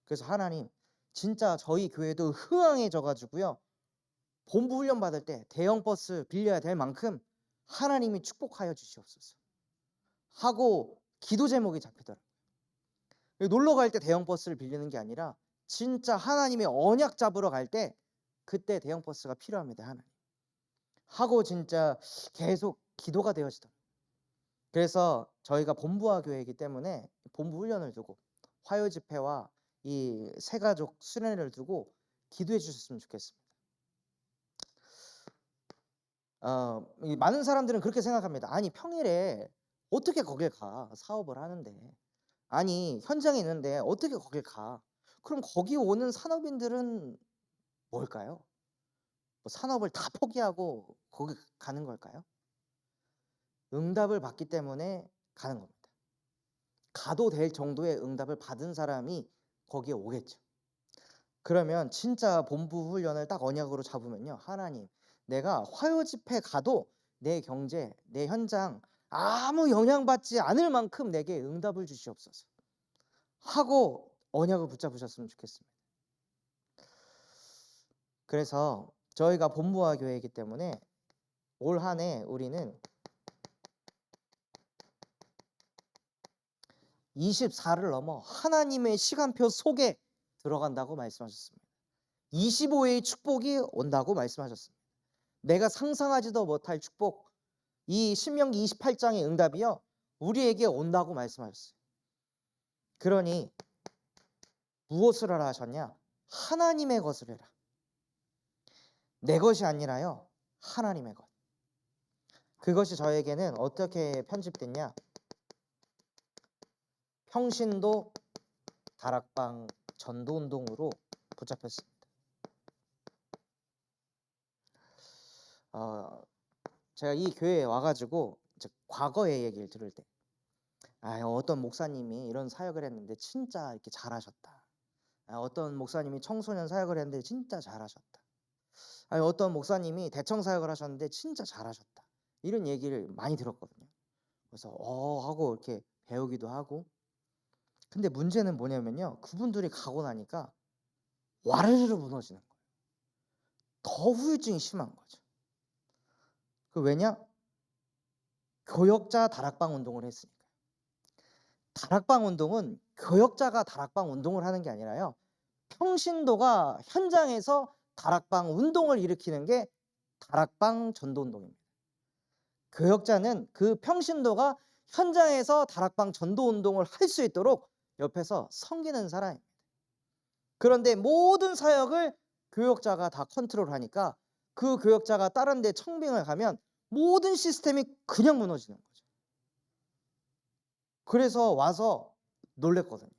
그래서 하나님 진짜 저희 교회도 흥황해져 가지고요. 본부 훈련 받을 때 대형 버스 빌려야 될 만큼 하나님이 축복하여 주시옵소서 하고 기도 제목이 잡히더라고요. 놀러 갈 때 대형 버스를 빌리는 게 아니라 진짜 하나님의 언약 잡으러 갈 때 그때 대형 버스가 필요합니다. 하나님 하고 진짜 계속 기도가 되어지더라고요. 그래서 저희가 본부와 교회이기 때문에 본부 훈련을 두고 화요 집회와 이 새가족 수련회를 두고 기도해 주셨으면 좋겠습니다. 많은 사람들은 그렇게 생각합니다. 아니 평일에 어떻게 거길 가? 사업을 하는데. 아니, 현장에 있는데 어떻게 거길 가? 그럼 거기 오는 산업인들은 뭘까요? 뭐 산업을 다 포기하고 거기 가는 걸까요? 응답을 받기 때문에 가는 겁니다. 가도 될 정도의 응답을 받은 사람이 거기에 오겠죠. 그러면 진짜 본부 훈련을 딱 언약으로 잡으면요. 하나님, 내가 화요 집회 가도 내 경제, 내 현장 아무 영향받지 않을 만큼 내게 응답을 주시옵소서 하고 언약을 붙잡으셨으면 좋겠습니다. 그래서 저희가 본부와 교회이기 때문에 올 한 해 우리는 24를 넘어 하나님의 시간표 속에 들어간다고 말씀하셨습니다. 25회의 축복이 온다고 말씀하셨습니다. 내가 상상하지도 못할 축복, 이 신명기 28장의 응답이요 우리에게 온다고 말씀하셨어요. 그러니 무엇을 하라 하셨냐? 하나님의 것을 해라. 내 것이 아니라요 하나님의 것. 그것이 저에게는 어떻게 편집됐냐? 평신도 다락방 전도운동으로 붙잡혔습니다. 제가 이 교회에 와가지고 이제 과거의 얘기를 들을 때 어떤 목사님이 이런 사역을 했는데 진짜 이렇게 잘하셨다. 어떤 목사님이 청소년 사역을 했는데 진짜 잘하셨다. 어떤 목사님이 대청 사역을 하셨는데 진짜 잘하셨다. 이런 얘기를 많이 들었거든요. 그래서 하고 이렇게 배우기도 하고. 근데 문제는 뭐냐면요. 그분들이 가고 나니까 와르르 무너지는 거예요. 더 후유증이 심한 거죠. 왜냐? 교역자 다락방 운동을 했으니까. 다락방 운동은 교역자가 다락방 운동을 하는 게 아니라요. 평신도가 현장에서 다락방 운동을 일으키는 게 다락방 전도운동입니다. 교역자는 그 평신도가 현장에서 다락방 전도운동을 할 수 있도록 옆에서 섬기는 사람입니다. 그런데 모든 사역을 교역자가 다 컨트롤하니까 그 교역자가 다른 데 청빙을 가면 모든 시스템이 그냥 무너지는 거죠. 그래서 와서 놀랬거든요.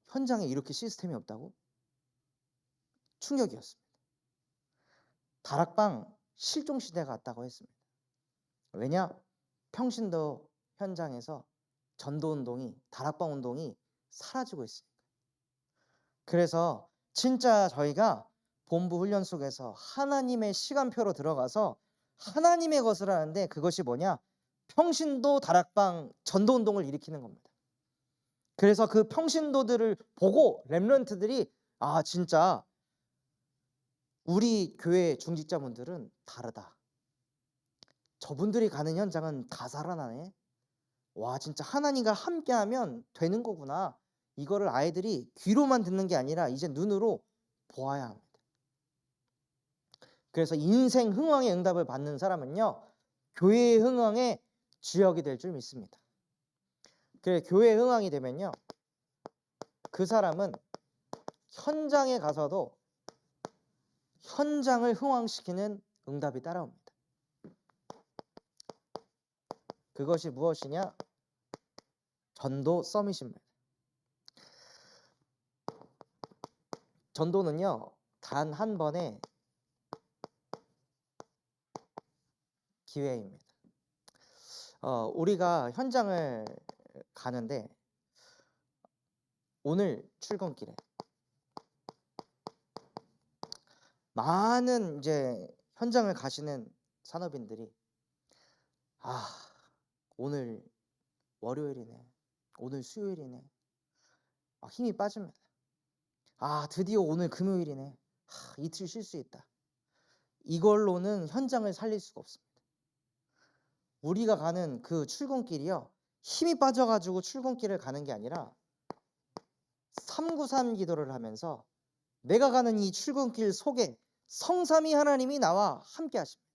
현장에 이렇게 시스템이 없다고? 충격이었습니다. 다락방 실종 시대가 왔다고 했습니다. 왜냐? 평신도 현장에서 전도운동이, 다락방 운동이 사라지고 있으니까. 그래서 진짜 저희가 본부 훈련 속에서 하나님의 시간표로 들어가서 하나님의 것을 하는데 그것이 뭐냐? 평신도 다락방 전도운동을 일으키는 겁니다. 그래서 그 평신도들을 보고 렘넌트들이 진짜 우리 교회 중직자분들은 다르다. 저분들이 가는 현장은 다 살아나네. 와, 진짜 하나님과 함께하면 되는 거구나. 이거를 아이들이 귀로만 듣는 게 아니라 이제 눈으로 보아야 합니다. 그래서 인생 흥왕의 응답을 받는 사람은요, 교회의 흥왕의 주역이 될 줄 믿습니다. 그래, 교회의 흥왕이 되면요, 그 사람은 현장에 가서도 현장을 흥왕시키는 응답이 따라옵니다. 그것이 무엇이냐? 전도 서밋입니다. 전도는요, 단 한 번의 기회입니다. 우리가 현장을 가는데 오늘 출근길에 많은 이제 현장을 가시는 산업인들이 오늘 월요일이네, 오늘 수요일이네, 힘이 빠집니다. 드디어 오늘 금요일이네, 이틀 쉴 수 있다. 이걸로는 현장을 살릴 수가 없습니다. 우리가 가는 그 출근길이요, 힘이 빠져가지고 출근길을 가는 게 아니라 393 기도를 하면서 내가 가는 이 출근길 속에 성삼위 하나님이 나와 함께 하십니다.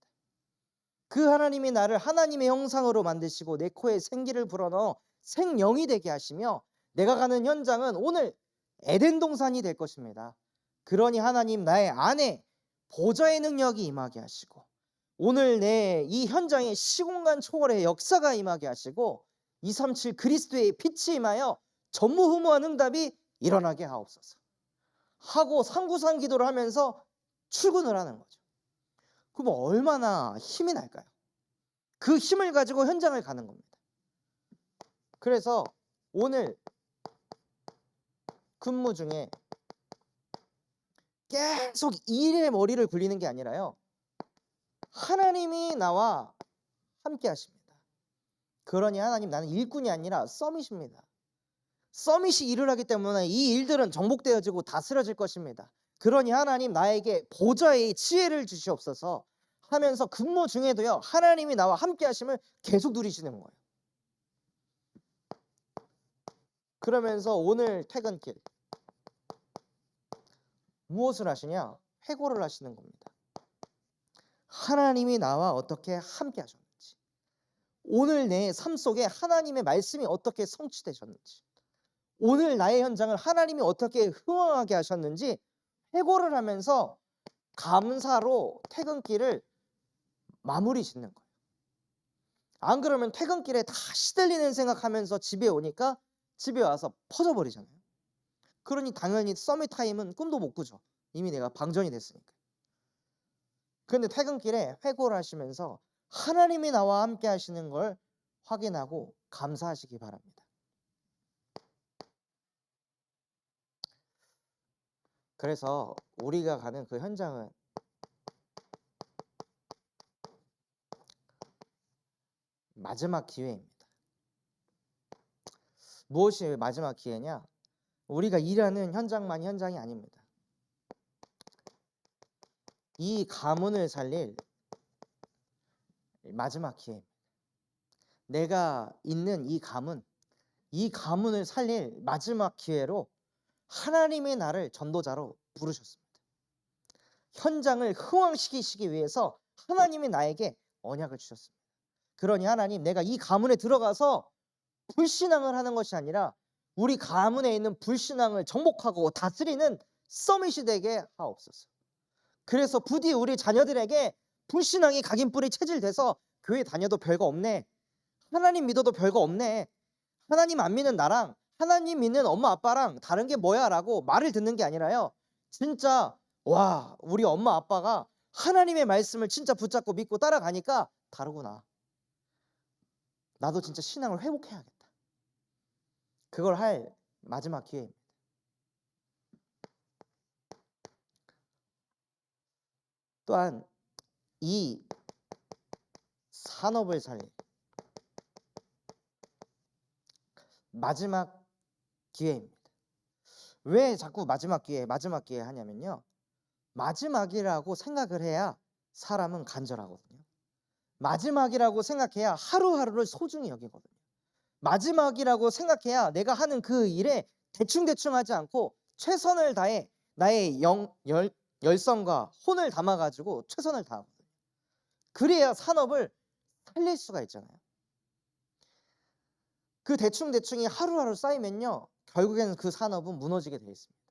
그 하나님이 나를 하나님의 형상으로 만드시고 내 코에 생기를 불어넣어 생명이 되게 하시며 내가 가는 현장은 오늘 에덴 동산이 될 것입니다. 그러니 하나님 나의 안에 보좌의 능력이 임하게 하시고 오늘 내 이 현장에 시공간 초월의 역사가 임하게 하시고 237 그리스도의 빛이 임하여 전무후무한 응답이 일어나게 하옵소서 하고 상구상 기도를 하면서 출근을 하는 거죠. 그럼 얼마나 힘이 날까요? 그 힘을 가지고 현장을 가는 겁니다. 그래서 오늘 근무 중에 계속 일에 머리를 굴리는 게 아니라요. 하나님이 나와 함께 하십니다. 그러니 하나님, 나는 일꾼이 아니라 서밋입니다. 서밋이 일을 하기 때문에 이 일들은 정복되어지고 다스려질 것입니다. 그러니 하나님, 나에게 보좌의 지혜를 주시옵소서 하면서 근무 중에도요, 하나님이 나와 함께 하심을 계속 누리시는 거예요. 그러면서 오늘 퇴근길 무엇을 하시냐? 회고를 하시는 겁니다. 하나님이 나와 어떻게 함께 하셨는지, 오늘 내 삶 속에 하나님의 말씀이 어떻게 성취되셨는지, 오늘 나의 현장을 하나님이 어떻게 흥황하게 하셨는지 회고를 하면서 감사로 퇴근길을 마무리 짓는 거예요. 안 그러면 퇴근길에 다 시들리는 생각하면서 집에 오니까 집에 와서 퍼져버리잖아요. 그러니 당연히 서밋 타임은 꿈도 못 꾸죠. 이미 내가 방전이 됐으니까. 그런데 퇴근길에 회고를 하시면서 하나님이 나와 함께 하시는 걸 확인하고 감사하시기 바랍니다. 그래서 우리가 가는 그 현장은 마지막 기회입니다. 무엇이 마지막 기회냐? 우리가 일하는 현장만이 현장이 아닙니다. 이 가문을 살릴 마지막 기회입니다. 내가 있는 이 가문을 살릴 마지막 기회로 하나님의 나를 전도자로 부르셨습니다. 현장을 흥왕시키시기 위해서 하나님이 나에게 언약을 주셨습니다. 그러니 하나님, 내가 이 가문에 들어가서 불신앙을 하는 것이 아니라 우리 가문에 있는 불신앙을 정복하고 다스리는 서밋이 되게 하옵소서. 그래서 부디 우리 자녀들에게 불신앙이 각인뿌리 체질돼서 교회 다녀도 별거 없네, 하나님 믿어도 별거 없네, 하나님 안 믿는 나랑 하나님 믿는 엄마 아빠랑 다른 게 뭐야 라고 말을 듣는 게 아니라요, 진짜 와, 우리 엄마 아빠가 하나님의 말씀을 진짜 붙잡고 믿고 따라가니까 다르구나, 나도 진짜 신앙을 회복해야겠다, 그걸 할 마지막 기회입니다. 또한 이 산업을 살릴 마지막 기회입니다. 왜 자꾸 마지막 기회 하냐면요, 마지막이라고 생각을 해야 사람은 간절하거든요. 마지막이라고 생각해야 하루하루를 소중히 여기거든요. 마지막이라고 생각해야 내가 하는 그 일에 대충대충 하지 않고 최선을 다해 나의 열성과 혼을 담아가지고 최선을 다하거든요. 그래야 산업을 살릴 수가 있잖아요. 그 대충대충이 하루하루 쌓이면요, 결국에는 그 산업은 무너지게 되어 있습니다.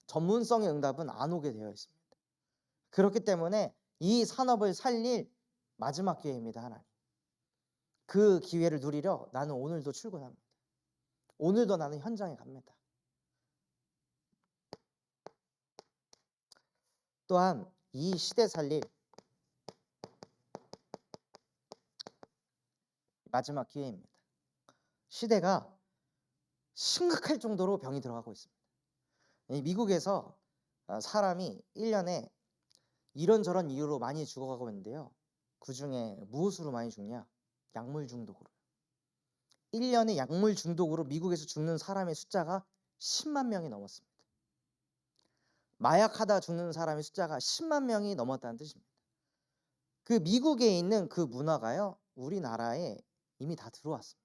전문성의 응답은 안 오게 되어 있습니다. 그렇기 때문에 이 산업을 살릴 마지막 기회입니다, 하나님. 그 기회를 누리려 나는 오늘도 출근합니다. 오늘도 나는 현장에 갑니다. 또한 이 시대 살릴 마지막 기회입니다. 시대가 심각할 정도로 병이 들어가고 있습니다. 미국에서 사람이 1년에 이런저런 이유로 많이 죽어가고 있는데요, 그 중에 무엇으로 많이 죽냐? 약물 중독으로. 1년에 약물 중독으로 미국에서 죽는 사람의 숫자가 10만 명이 넘었습니다. 마약하다 죽는 사람의 숫자가 10만 명이 넘었다는 뜻입니다. 그 미국에 있는 그 문화가요, 우리나라에 이미 다 들어왔습니다.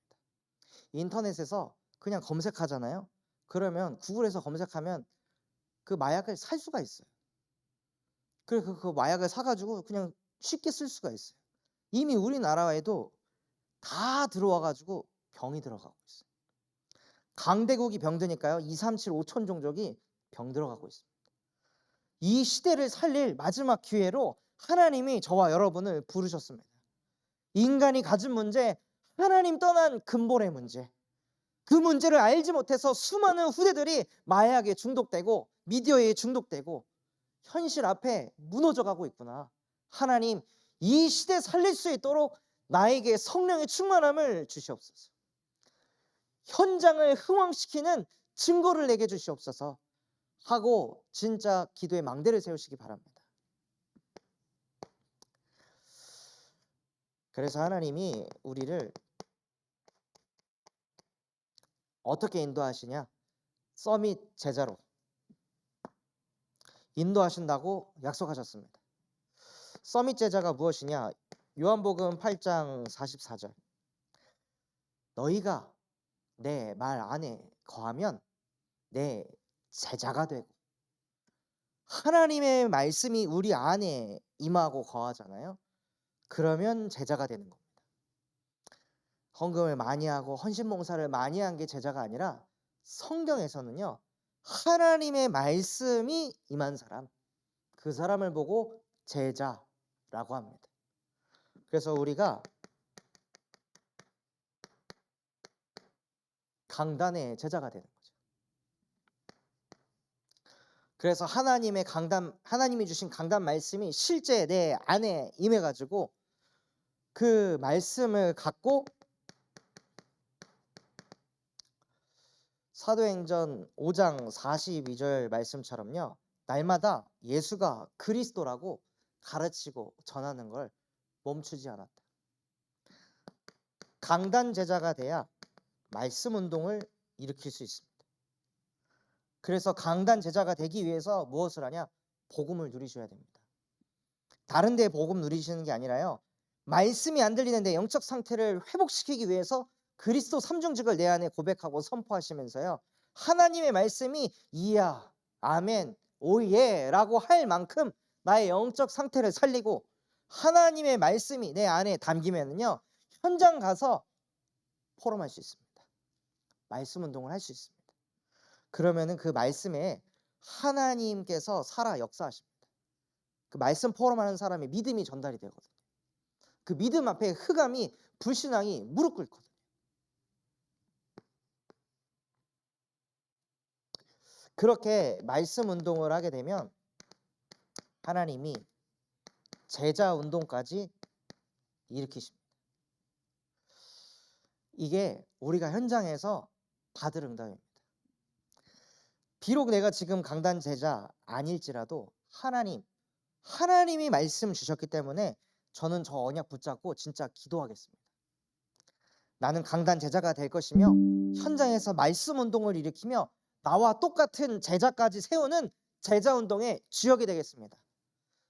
인터넷에서 그냥 검색하잖아요. 그러면 구글에서 검색하면 그 마약을 살 수가 있어요. 그래서 그 마약을 사가지고 그냥 쉽게 쓸 수가 있어요. 이미 우리나라에도 다 들어와가지고 병이 들어가고 있어요. 강대국이 병드니까요, 2, 3, 7, 5천 종족이 병 들어가고 있습니다. 이 시대를 살릴 마지막 기회로 하나님이 저와 여러분을 부르셨습니다. 인간이 가진 문제, 하나님 떠난 근본의 문제, 그 문제를 알지 못해서 수많은 후대들이 마약에 중독되고 미디어에 중독되고 현실 앞에 무너져가고 있구나. 하나님, 이 시대 살릴 수 있도록 나에게 성령의 충만함을 주시옵소서. 현장을 흥황시키는 증거를 내게 주시옵소서 하고 진짜 기도의 망대를 세우시기 바랍니다. 그래서 하나님이 우리를 어떻게 인도하시냐? 서밋 제자로 인도하신다고 약속하셨습니다. 서밋 제자가 무엇이냐? 요한복음 8장 44절. 너희가 내 말 안에 거하면 내 제자가 되고, 하나님의 말씀이 우리 안에 임하고 거하잖아요. 그러면 제자가 되는 겁니다. 헌금을 많이 하고 헌신봉사를 많이 한 게 제자가 아니라 성경에서는요, 하나님의 말씀이 임한 사람, 그 사람을 보고 제자라고 합니다. 그래서 우리가 강단의 제자가 되는 거죠. 그래서 하나님의 강단, 하나님이 주신 강단 말씀이 실제 내 안에 임해가지고 그 말씀을 갖고 사도행전 5장 42절 말씀처럼요, 날마다 예수가 그리스도라고 가르치고 전하는 걸 멈추지 않았다. 강단 제자가 돼야 말씀 운동을 일으킬 수 있습니다. 그래서 강단 제자가 되기 위해서 무엇을 하냐? 복음을 누리셔야 됩니다. 다른 데 복음 누리시는 게 아니라요, 말씀이 안 들리는 내 영적 상태를 회복시키기 위해서 그리스도 삼중직을 내 안에 고백하고 선포하시면서요, 하나님의 말씀이 이야, 아멘, 오예 라고 할 만큼 나의 영적 상태를 살리고 하나님의 말씀이 내 안에 담기면요, 현장 가서 포럼할 수 있습니다. 말씀 운동을 할 수 있습니다. 그러면은 그 말씀에 하나님께서 살아 역사하십니다. 그 말씀 포럼하는 사람의 믿음이 전달이 되거든요. 그 믿음 앞에 흑암이, 불신앙이 무릎 꿇거든요. 그렇게 말씀 운동을 하게 되면 하나님이 제자 운동까지 일으키십니다. 이게 우리가 현장에서 받을 응답입니다. 비록 내가 지금 강단 제자 아닐지라도 하나님이 말씀 주셨기 때문에 저는 저 언약 붙잡고 진짜 기도하겠습니다. 나는 강단 제자가 될 것이며 현장에서 말씀 운동을 일으키며 나와 똑같은 제자까지 세우는 제자 운동의 주역이 되겠습니다.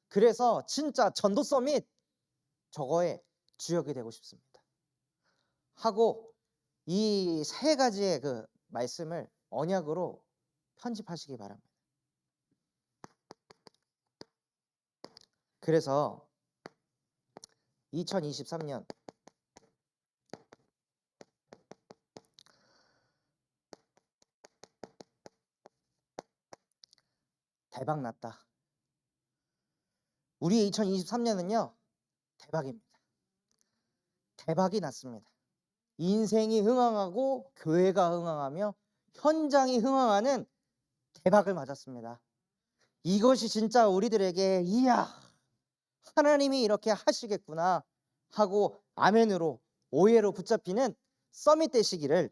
그래서 진짜 전도 서밋 저거의 주역이 되고 싶습니다. 하고 이 세 가지의 그 말씀을 언약으로 편집하시기 바랍니다. 그래서 2023년 대박 났다. 우리 2023년은요 대박입니다. 대박이 났습니다. 인생이 흥황하고 교회가 흥황하며 현장이 흥황하는 대박을 맞았습니다. 이것이 진짜 우리들에게 이야, 하나님이 이렇게 하시겠구나 하고 아멘으로 오해로 붙잡히는 서밋 되시기를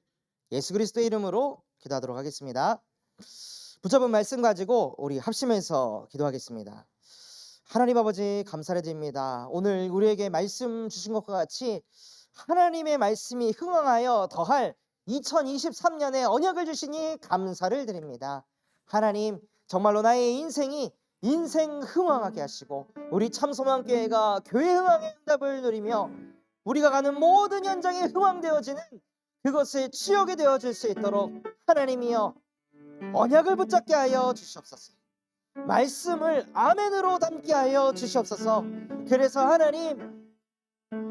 예수 그리스도의 이름으로 기도하도록 하겠습니다. 붙잡은 말씀 가지고 우리 합심해서 기도하겠습니다. 하나님 아버지 감사를 드립니다. 오늘 우리에게 말씀 주신 것과 같이 하나님의 말씀이 흥황하여 더할 2023년에 언약을 주시니 감사를 드립니다. 하나님, 정말로 나의 인생 흥황하게 하시고 우리 참소망교회가 교회 흥황의 응답을 누리며 우리가 가는 모든 현장에 흥황되어지는 그것의 추억이 되어질 수 있도록 하나님이여 언약을 붙잡게 하여 주시옵소서. 말씀을 아멘으로 담게 하여 주시옵소서. 그래서 하나님,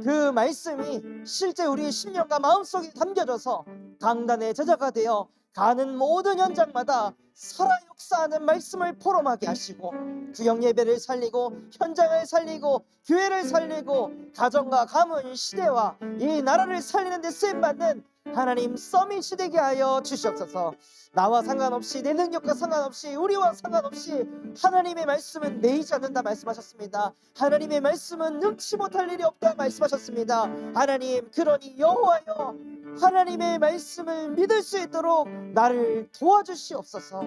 그 말씀이 실제 우리의 심령과 마음속에 담겨져서 강단의 제자가 되어 가는 모든 현장마다 살아 역사하는 말씀을 포럼하게 하시고 구역 예배를 살리고 현장을 살리고 교회를 살리고 가정과 가문 시대와 이 나라를 살리는 데 쓰임받는 하나님 서밋이 되게 하여 주시옵소서. 나와 상관없이 내 능력과 상관없이 우리와 상관없이 하나님의 말씀은 매이지 않는다 말씀하셨습니다. 하나님의 말씀은 능치 못할 일이 없다 말씀하셨습니다. 하나님, 그러니 여호와여, 하나님의 말씀을 믿을 수 있도록 나를 도와주시옵소서.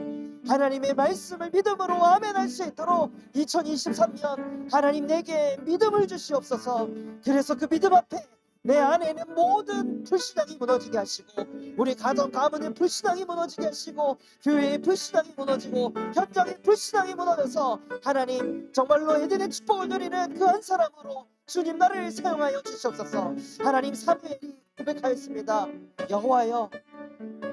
하나님의 말씀을 믿음으로 아멘할 수 있도록 2023년 하나님 내게 믿음을 주시옵소서. 그래서 그 믿음 앞에 내 안에 있는 모든 불신앙이 무너지게 하시고 우리 가정 가문의 불신앙이 무너지게 하시고 교회의 불신앙이 무너지고 현장의 불신앙이 무너져서 하나님 정말로 에덴의 축복을 누리는 그 한 사람으로 주님 나를 사용하여 주시옵소서. 하나님, 사무엘이 고백하였습니다. 여호와여,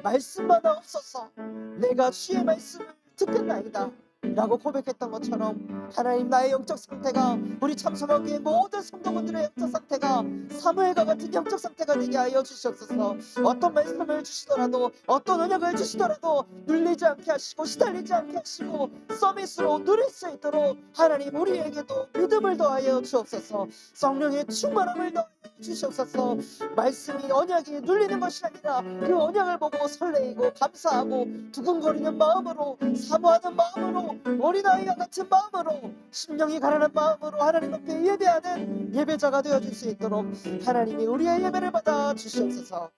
말씀만 없어서 내가 주의 말씀을 듣겠나이다 라고 고백했던 것처럼 하나님, 나의 영적 상태가, 우리 참석하기의 모든 성도분들의 영적 상태가 사무엘과 같은 영적 상태가 되게 하여 주시옵소서. 어떤 말씀을 주시더라도 어떤 언약을 주시더라도 눌리지 않게 하시고 시달리지 않게 하시고 서밋으로 누릴 수 있도록 하나님, 우리에게도 믿음을 더하여 주옵소서. 성령의 충만함을 더하여 주시옵소서. 말씀이 언약이 눌리는 것이 아니라 그 언약을 보고 설레이고 감사하고 두근거리는 마음으로, 사모하는 마음으로, 어린아이와 같은 마음으로, 심령이 가난한 마음으로 하나님 앞에 예배하는 예배자가 되어줄 수 있도록 하나님이 우리의 예배를 받아 주시옵소서.